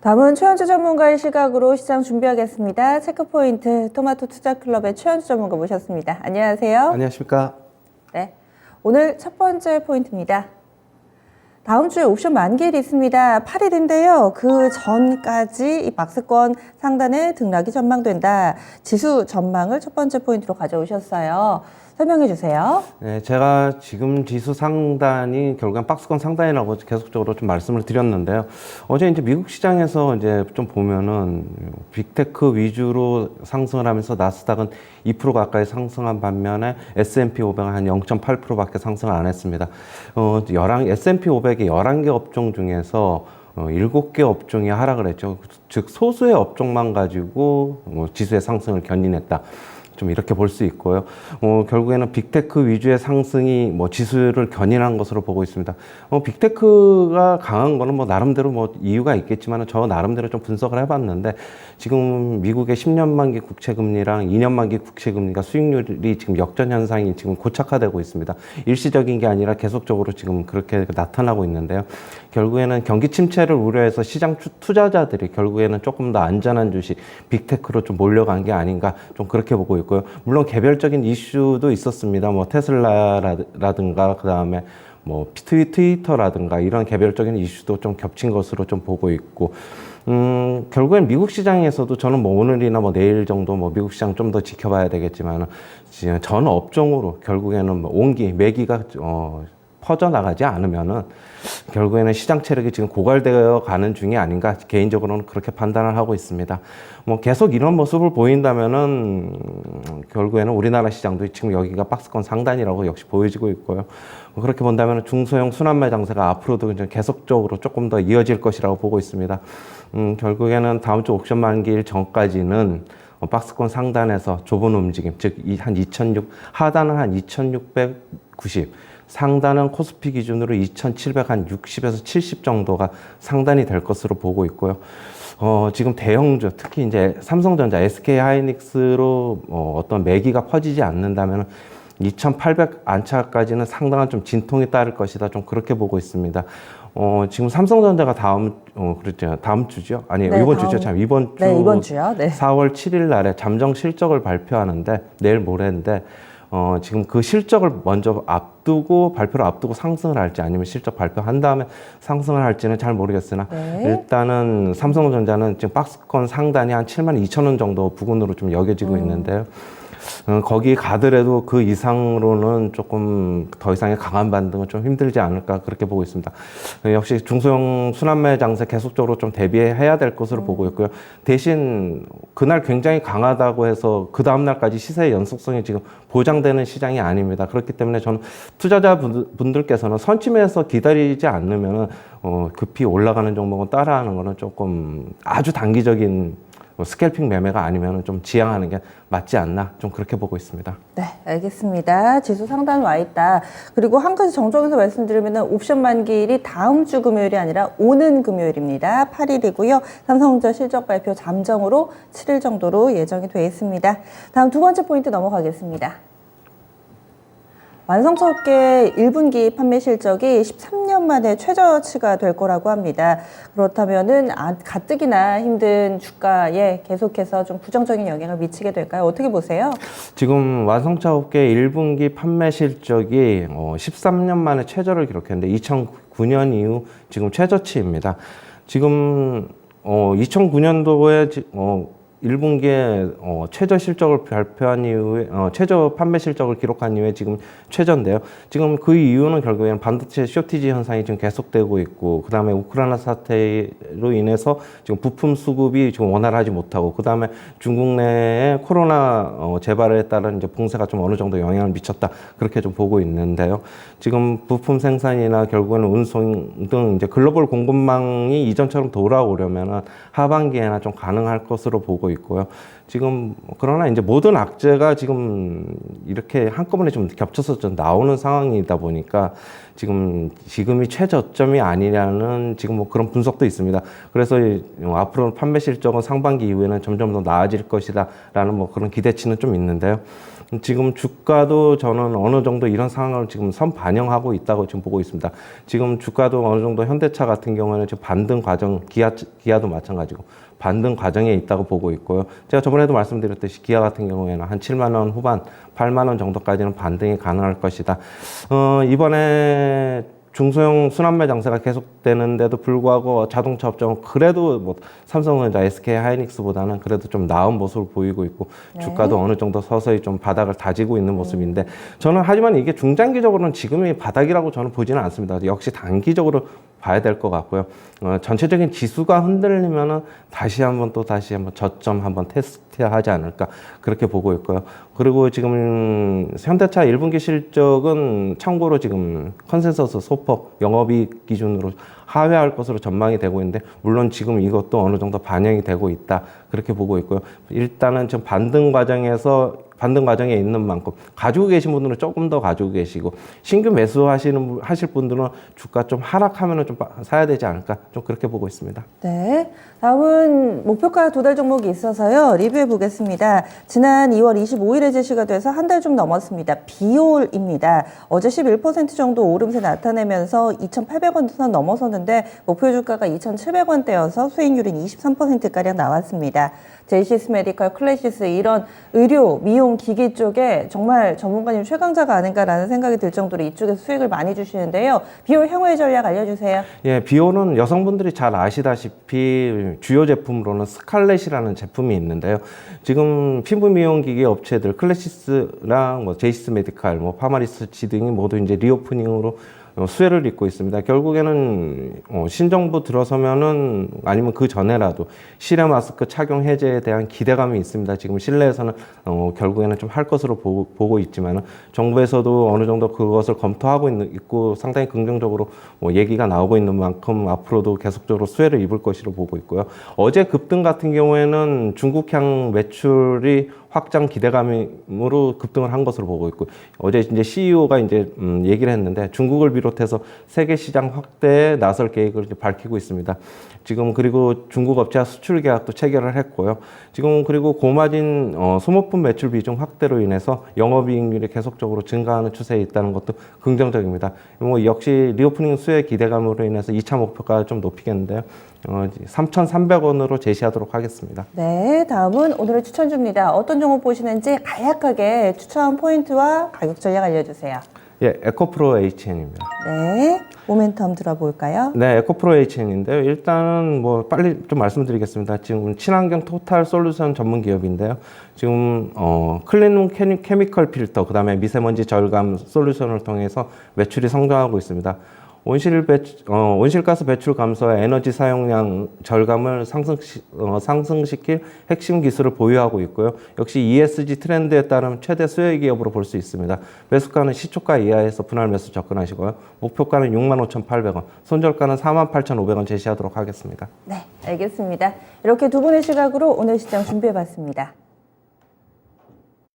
다음은 최현주 전문가의 시각으로 시장 준비하겠습니다. 체크포인트 토마토 투자클럽의 최현주 전문가 모셨습니다. 안녕하세요. 안녕하십니까. 네, 오늘 첫 번째 포인트입니다. 다음 주에 옵션 만기일이 있습니다. 8일인데요. 그 전까지 이 박스권 상단에 등락이 전망된다. 지수 전망을 첫 번째 포인트로 가져오셨어요. 설명해 주세요. 네, 제가 지금 지수 상단이 결국엔 박스권 상단이라고 계속적으로 좀 말씀을 드렸는데요. 어제 이제 미국 시장에서 이제 좀 보면은 빅테크 위주로 상승을 하면서 나스닥은 2% 가까이 상승한 반면에 S&P 500은 한 0.8%밖에 상승을 안 했습니다. S&P 500이 11개 업종 중에서 7개 업종이 하락을 했죠. 즉 소수의 업종만 가지고 지수의 상승을 견인했다. 좀 이렇게 볼 수 있고요. 결국에는 빅테크 위주의 상승이 지수를 견인한 것으로 보고 있습니다. 빅테크가 강한 거는 나름대로 이유가 있겠지만 저 나름대로 좀 분석을 해봤는데 지금 미국의 10년 만기 국채금리랑 2년 만기 국채금리가 수익률이 지금 역전 현상이 지금 고착화되고 있습니다. 일시적인 게 아니라 계속적으로 지금 그렇게 나타나고 있는데요. 결국에는 경기 침체를 우려해서 시장 투자자들이 결국에는 조금 더 안전한 주식 빅테크로 좀 몰려간 게 아닌가 좀 그렇게 보고 있고요. 물론 개별적인 이슈도 있었습니다. 테슬라라든가 그다음에 트위터라든가 이런 개별적인 이슈도 좀 겹친 것으로 좀 보고 있고 결국엔 미국 시장에서도 저는 오늘이나 내일 정도 미국 시장 좀 더 지켜봐야 되겠지만 전 업종으로 결국에는 매기가 퍼져나가지 않으면은 결국에는 시장 체력이 지금 고갈되어 가는 중이 아닌가 개인적으로는 그렇게 판단을 하고 있습니다. 계속 이런 모습을 보인다면은 결국에는 우리나라 시장도 지금 여기가 박스권 상단이라고 역시 보여지고 있고요. 그렇게 본다면 중소형 순환매 장세가 앞으로도 계속적으로 조금 더 이어질 것이라고 보고 있습니다. 결국에는 다음 주 옵션 만기일 전까지는 박스권 상단에서 좁은 움직임, 즉 한 2006 하단은 한 2690, 상단은 코스피 기준으로 2760에서 70 정도가 상단이 될 것으로 보고 있고요. 지금 대형주, 특히 이제 삼성전자, SK 하이닉스로 어떤 매기가 퍼지지 않는다면 2800 안팎까지는 상당한 좀 진통이 따를 것이다. 좀 그렇게 보고 있습니다. 지금 삼성전자가 다음 주죠? 아니, 네, 이번 주죠. 이번 주. 네, 이번 주요. 네. 4월 7일 날에 잠정 실적을 발표하는데, 내일 모레인데, 지금 그 실적을 먼저 발표를 앞두고 상승을 할지 아니면 실적 발표한 다음에 상승을 할지는 잘 모르겠으나, 네. 일단은 삼성전자는 지금 박스권 상단이 한 72,000원 정도 부근으로 좀 여겨지고 있는데요. 거기 가더라도 그 이상으로는 조금 더 이상의 강한 반등은 좀 힘들지 않을까 그렇게 보고 있습니다. 역시 중소형 순환매 장세 계속적으로 좀 대비해야 될 것으로 보고 있고요. 대신 그날 굉장히 강하다고 해서 그 다음날까지 시세의 연속성이 지금 보장되는 시장이 아닙니다. 그렇기 때문에 저는 투자자분들께서는 선침해서 기다리지 않으면 급히 올라가는 종목은 따라하는 거는 조금 아주 단기적인 스캘핑 매매가 아니면 좀 지양하는 게 맞지 않나 좀 그렇게 보고 있습니다. 네, 알겠습니다. 지수 상단 와 있다. 그리고 한 가지 정정해서 말씀드리면 옵션 만기일이 다음 주 금요일이 아니라 오는 금요일입니다. 8일이고요. 삼성전자 실적 발표 잠정으로 7일 정도로 예정이 되어 있습니다. 다음 두 번째 포인트 넘어가겠습니다. 완성차 업계 1분기 판매 실적이 13년 만에 최저치가 될 거라고 합니다. 그렇다면은 가뜩이나 힘든 주가에 계속해서 좀 부정적인 영향을 미치게 될까요? 어떻게 보세요? 지금 완성차 업계 1분기 판매 실적이 13년 만에 최저를 기록했는데 2009년 이후 지금 최저치입니다. 지금 2009년도에 1분기에 최저 실적을 발표한 이후에 최저 판매 실적을 기록한 이후에 지금 최저인데요. 지금 그 이유는 결국에는 반도체 쇼티지 현상이 지금 계속되고 있고, 그 다음에 우크라이나 사태로 인해서 지금 부품 수급이 지금 원활하지 못하고, 그 다음에 중국 내에 코로나 재발에 따른 이제 봉쇄가 좀 어느 정도 영향을 미쳤다 그렇게 좀 보고 있는데요. 지금 부품 생산이나 결국에는 운송 등 이제 글로벌 공급망이 이전처럼 돌아오려면 하반기에나 좀 가능할 것으로 보고 있고요. 지금 그러나 이제 모든 악재가 지금 이렇게 한꺼번에 좀 겹쳐서 좀 나오는 상황이다 보니까 지금이 최저점이 아니냐는 지금 그런 분석도 있습니다. 그래서 앞으로 판매 실적은 상반기 이후에는 점점 더 나아질 것이다라는 그런 기대치는 좀 있는데요. 지금 주가도 저는 어느 정도 이런 상황을 지금 반영하고 있다고 지금 보고 있습니다. 지금 주가도 어느 정도 현대차 같은 경우에는 지금 반등 과정, 기아도 마찬가지고 반등 과정에 있다고 보고 있고요. 제가 저번에도 말씀드렸듯이 기아 같은 경우에는 한 7만 원 후반, 8만 원 정도까지는 반등이 가능할 것이다. 이번에 중소형 순환매 장세가 계속되는데도 불구하고 자동차 업종은 그래도 뭐 삼성전자, SK 하이닉스보다는 그래도 좀 나은 모습을 보이고 있고 주가도 어느 정도 서서히 좀 바닥을 다지고 있는 모습인데 저는 하지만 이게 중장기적으로는 지금이 바닥이라고 저는 보지는 않습니다. 역시 단기적으로 봐야 될 것 같고요. 전체적인 지수가 흔들리면은 다시 한번 저점 한번 테스트하지 않을까 그렇게 보고 있고요. 그리고 지금 현대차 1분기 실적은 참고로 지금 컨센서스 소폭 영업이익 기준으로 하회할 것으로 전망이 되고 있는데 물론 지금 이것도 어느 정도 반영이 되고 있다 그렇게 보고 있고요. 일단은 지금 반등 과정에 있는 만큼 가지고 계신 분들은 조금 더 가지고 계시고 신규 하실 분들은 주가 좀 하락하면은 좀 사야 되지 않을까 좀 그렇게 보고 있습니다. 네, 다음은 목표가 도달 종목이 있어서요 리뷰해 보겠습니다. 지난 2월 25일에 제시가 돼서 한 달 좀 넘었습니다. 비올입니다. 어제 11% 정도 오름세 나타내면서 2,800원 선 넘어섰는데 목표 주가가 2,700원대여서 수익률은 23%가량 나왔습니다. 제이시스 메디컬, 클래시스 이런 의료, 미용, 기기 쪽에 정말 전문가님 최강자가 아닌가라는 생각이 들 정도로 이쪽에서 수익을 많이 주시는데요. 비올 향후의 전략 알려주세요. 예, 비올은 여성분들이 잘 아시다시피 주요 제품으로는 스칼렛이라는 제품이 있는데요. 지금 피부 미용 기기 업체들 클래시스랑 뭐 제이시스 메디컬, 뭐 파마리스치 등이 모두 이제 리오프닝으로 수혜를 입고 있습니다. 결국에는 신정부 들어서면은 아니면 그 전에라도 실내 마스크 착용 해제에 대한 기대감이 있습니다. 지금 실내에서는 결국에는 좀 할 것으로 보고 있지만은 정부에서도 어느 정도 그것을 검토하고 있고 상당히 긍정적으로 얘기가 나오고 있는 만큼 앞으로도 계속적으로 수혜를 입을 것으로 보고 있고요. 어제 급등 같은 경우에는 중국향 매출이 확장 기대감으로 급등을 한 것으로 보고 있고 어제 이제 CEO가 이제 얘기를 했는데 중국을 비롯해서 세계 시장 확대에 나설 계획을 이제 밝히고 있습니다. 지금 그리고 중국 업체와 수출 계약도 체결을 했고요. 지금 그리고 고마진 소모품 매출 비중 확대로 인해서 영업이익률이 계속적으로 증가하는 추세에 있다는 것도 긍정적입니다. 뭐 역시 리오프닝 수혜 기대감으로 인해서 2차 목표가 좀 높이겠는데요. 3,300원으로 제시하도록 하겠습니다. 네, 다음은 오늘의 추천주입니다. 어떤 종목 보시는지 간략하게 추천 포인트와 가격 전략 알려주세요. 예, 에코프로 HN입니다. 네, 모멘텀 들어볼까요? 네, 에코프로 HN인데요. 일단은 뭐 빨리 좀 말씀드리겠습니다. 지금 친환경 토탈 솔루션 전문 기업인데요. 지금 클린룸 케미컬 필터, 그다음에 미세먼지 절감 솔루션을 통해서 매출이 성장하고 있습니다. 온실가스 배출 감소와 에너지 사용량 절감을 상승시킬 핵심 기술을 보유하고 있고요. 역시 ESG 트렌드에 따른 최대 수혜 기업으로 볼 수 있습니다. 매수가는 시초가 이하에서 분할 매수 접근하시고요. 목표가는 65,800원, 손절가는 48,500원 제시하도록 하겠습니다. 네, 알겠습니다. 이렇게 두 분의 시각으로 오늘 시장 준비해봤습니다.